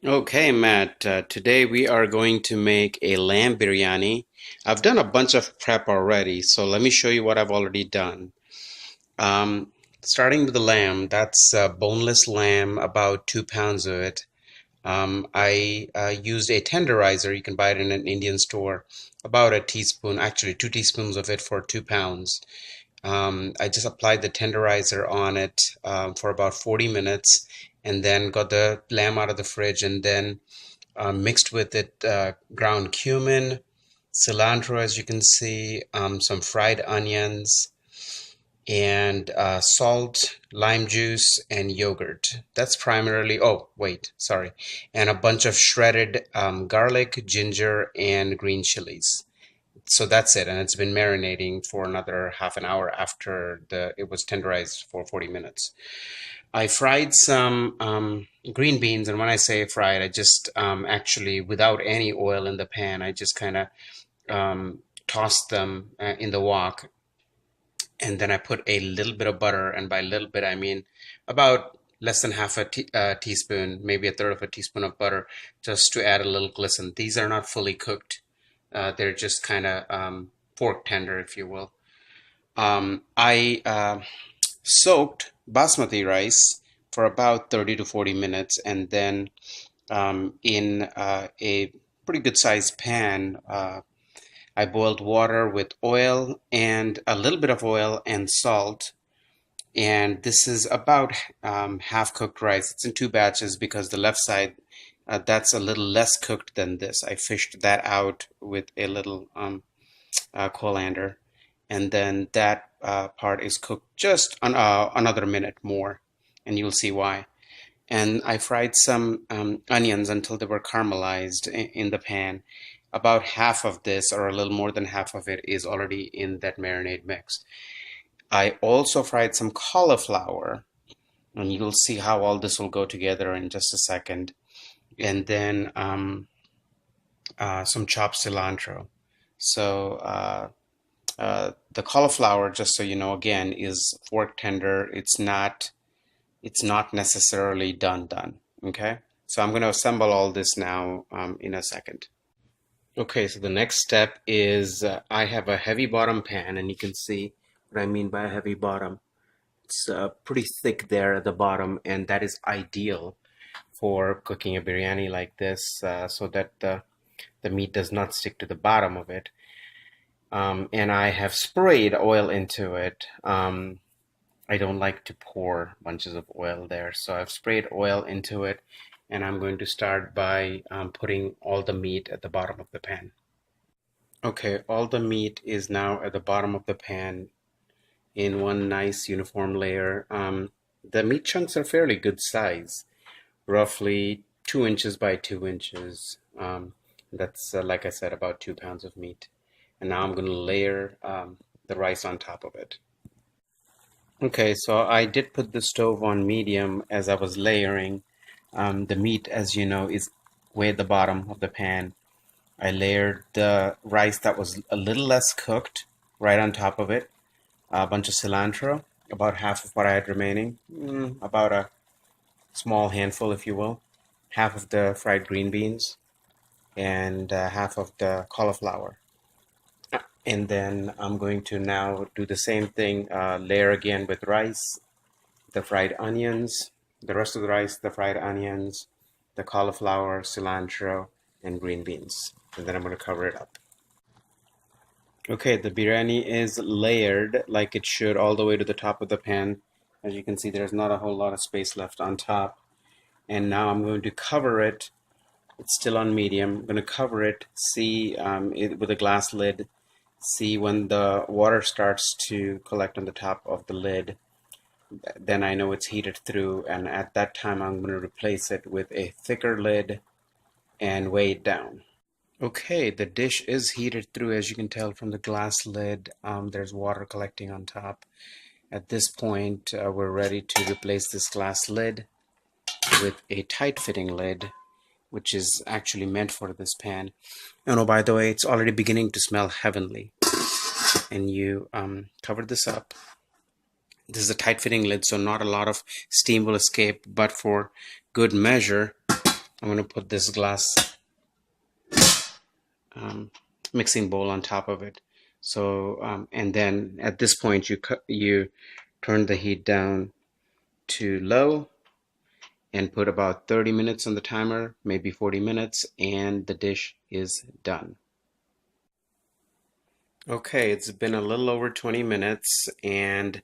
Okay, Matt, today we are going to make a lamb biryani. I've done a bunch of prep already, so let me show you what I've already done. Um, Starting with the lamb, that's boneless lamb, about 2 pounds of it. I used a tenderizer. You can buy it in an Indian store, about a teaspoon, actually 2 teaspoons of it for 2 pounds. I just applied the tenderizer on it for about 40 minutes and then got the lamb out of the fridge and then mixed with it ground cumin, cilantro, as you can see, some fried onions, and salt, lime juice, and yogurt. That's primarily, oh, wait, sorry, and a bunch of shredded garlic, ginger, and green chilies. So that's it, and it's been marinating for another half an hour after it was tenderized for 40 minutes. I fried some green beans, and when I say fried, I just actually, without any oil in the pan, I just kind of tossed them in the wok, and then I put a little bit of butter, and by little bit I mean about less than half a teaspoon, maybe a third of a teaspoon of butter, just to add a little glisten. These are not fully cooked; they're just kind of pork tender, if you will. I soaked basmati rice for about 30 to 40 minutes, and then in a pretty good sized pan, I boiled water with oil and a little bit of oil and salt. And this is about half cooked rice. It's in two batches because the left side, that's a little less cooked than this. I fished that out with a little colander, and then that part is cooked just another minute more, and you'll see why. And I fried some onions until they were caramelized in the pan. About half of this, or a little more than half of it, is already in that marinade mix. I also fried some cauliflower, and you'll see how all this will go together in just a second. And then some chopped cilantro. So the cauliflower, just so you know, again, is fork tender. It's not necessarily done. Okay, so I'm going to assemble all this now in a second. Okay, so the next step is I have a heavy bottom pan, and you can see what I mean by a heavy bottom. It's pretty thick there at the bottom, and that is ideal for cooking a biryani like this, so that the meat does not stick to the bottom of it. And I have sprayed oil into it. I don't like to pour bunches of oil there, so I've sprayed oil into it, and I'm going to start by putting all the meat at the bottom of the pan. Okay, all the meat is now at the bottom of the pan in one nice uniform layer. The meat chunks are fairly good size, roughly 2 inches by 2 inches. That's, like I said, about 2 pounds of meat. And now I'm going to layer the rice on top of it. Okay, so I did put the stove on medium as I was layering. The meat, as you know, is way at the bottom of the pan. I layered the rice that was a little less cooked right on top of it. A bunch of cilantro, about half of what I had remaining, about a small handful, if you will, half of the fried green beans, and half of the cauliflower. And then I'm going to now do the same thing, layer again with rice, the fried onions, the rest of the rice, the fried onions, the cauliflower, cilantro, and green beans. And then I'm going to cover it up. Okay, the biryani is layered like it should all the way to the top of the pan. As you can see, there's not a whole lot of space left on top. And now I'm going to cover it. It's still on medium. I'm going to cover it, see it with a glass lid. See when the water starts to collect on the top of the lid, then I know it's heated through, and at that time I'm going to replace it with a thicker lid and weigh it down. Okay, the dish is heated through, as you can tell from the glass lid. There's water collecting on top. At this point, we're ready to replace this glass lid with a tight-fitting lid, which is actually meant for this pan. And oh, by the way, it's already beginning to smell heavenly. And you cover this up. This is a tight-fitting lid, so not a lot of steam will escape, but for good measure, I'm going to put this glass um, mixing bowl on top of it. So, and then at this point, you turn the heat down to low and put about 30 minutes on the timer, maybe 40 minutes, and the dish is done. Okay, it's been a little over 20 minutes, and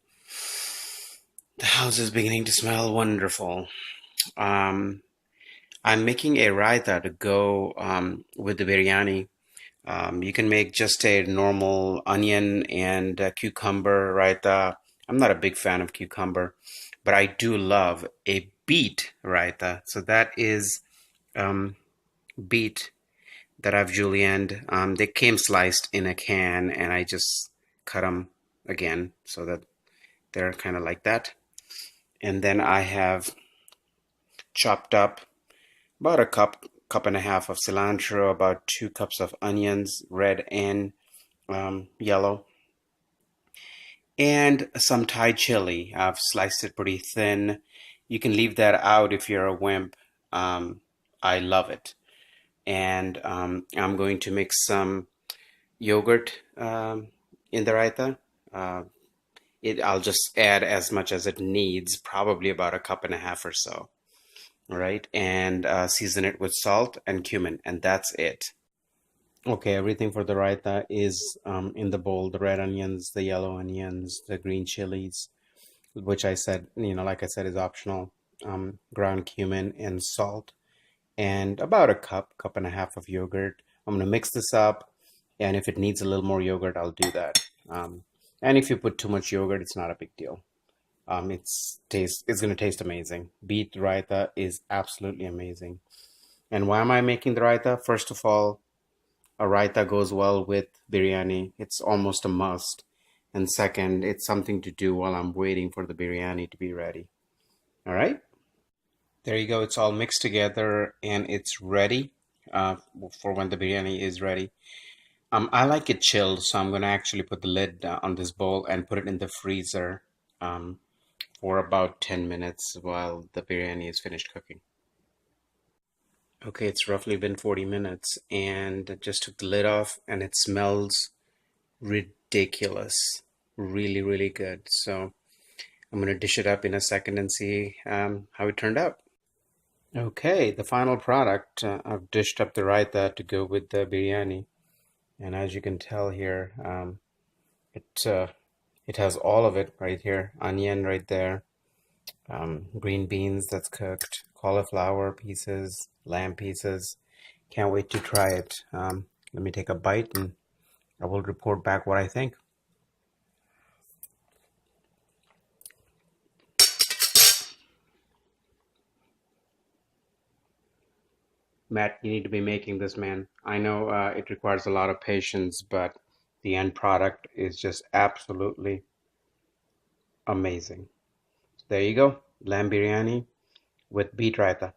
the house is beginning to smell wonderful. Um, I'm making a raita to go with the biryani. You can make just a normal onion and cucumber raita. I'm not a big fan of cucumber, but I do love a beet raita. So that is um, beet that I've julienned. They came sliced in a can, and I just cut them again so that they're kind of like that. And then I have chopped up about a cup and a half of cilantro, about 2 cups of onions, red and yellow, and some Thai chili. I've sliced it pretty thin. You can leave that out if you're a wimp. Um, I love it. And I'm going to mix some yogurt in the raita. Uh, I'll just add as much as it needs, probably about a cup and a half or so. All right, and season it with salt and cumin, and that's it. Okay, everything for the raita is in the bowl. The red onions, the yellow onions, the green chilies, which I said, like I said, is optional. Ground cumin and salt, and about a cup and a half of yogurt. I'm gonna mix this up, and if it needs a little more yogurt, I'll do that. And if you put too much yogurt, it's not a big deal. It's gonna taste amazing. Beet raita is absolutely amazing. And why am I making the raita? First of all, a raita goes well with biryani. It's almost a must. And second, it's something to do while I'm waiting for the biryani to be ready. All right? There you go. It's all mixed together and it's ready uh, for when the biryani is ready. I like it chilled, so I'm going to actually put the lid on this bowl and put it in the freezer um, for about 10 minutes while the biryani is finished cooking. Okay, it's roughly been 40 minutes and I just took the lid off and it smells ridiculous. Really, really good. So I'm going to dish it up in a second and see how it turned out. Okay, the final product. I've dished up the raita to go with the biryani. And as you can tell here, it it has all of it right here. Onion right there, green beans that's cooked, cauliflower pieces, lamb pieces. Can't wait to try it. Let me take a bite and I will report back what I think. Matt, you need to be making this, man. I know it requires a lot of patience, but the end product is just absolutely amazing. So there you go, lamb biryani with beet raita.